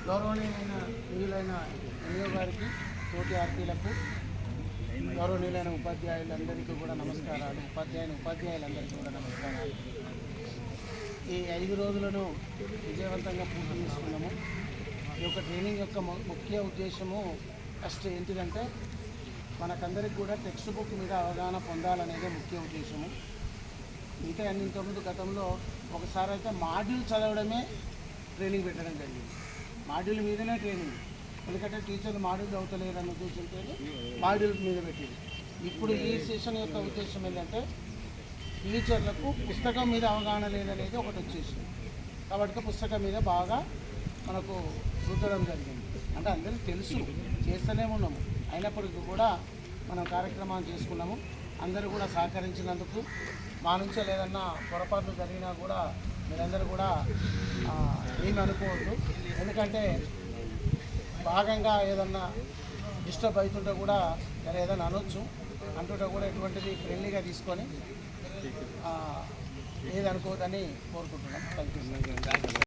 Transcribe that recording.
గౌరవనీయులైన నిధులైన ఎన్ఓ గారికి, తోటి ఆర్పీలకు, గౌరవనీయులైన ఉపాధ్యాయులందరికీ కూడా నమస్కారాలు. ఉపాధ్యాయులందరికీ కూడా నమస్కారాలు. ఈ 5 రోజులను విజయవంతంగా పూర్తి చేసుకున్నాము. ఈ యొక్క ట్రైనింగ్ యొక్క ముఖ్య ఉద్దేశము ఫస్ట్ ఏంటిదంటే మనకందరికి కూడా టెక్స్ట్ బుక్ మీద అవగాహన పొందాలనేదే ముఖ్య ఉద్దేశము. మిగతా ఇంతకుముందు గతంలో ఒకసారి అయితే మాడ్యూల్ చదవడమే ట్రైనింగ్ పెట్టడం జరిగింది. మాడ్యూల్ మీదనే ట్రైనింగ్, ఎందుకంటే టీచర్లు మాడ్యూల్ చదువుతలేరన్న ఉద్దేశంతో మాడ్యూల్ మీద పెట్టింది. ఇప్పుడు ఈ సెషన్ యొక్క ఉద్దేశం ఏంటంటే టీచర్లకు పుస్తకం మీద అవగాహన లేదనేది ఒకటి వచ్చేసింది. కాబట్టి పుస్తకం మీద బాగా మనకు రుద్దడం జరిగింది. అంటే అందరికీ తెలుసు, చేస్తూనే ఉన్నాము. అయినప్పటికీ కూడా మనం కార్యక్రమాన్ని చేసుకున్నాము. అందరూ కూడా సహకరించినందుకు మా నుంచి ఏదన్నా పొరపాట్లు జరిగినా కూడా మీరందరూ కూడా ఏమి అనుకోవద్దు. ఎందుకంటే భాగంగా ఏదన్నా డిస్టర్బ్ అవుతుంటే కూడా ఏదైనా అనొచ్చు. అంటుంటే కూడా ఎటువంటిది ఫ్రెండ్లీగా తీసుకొని ఏది అనుకోవద్దని కోరుకుంటున్నాం. Thank you.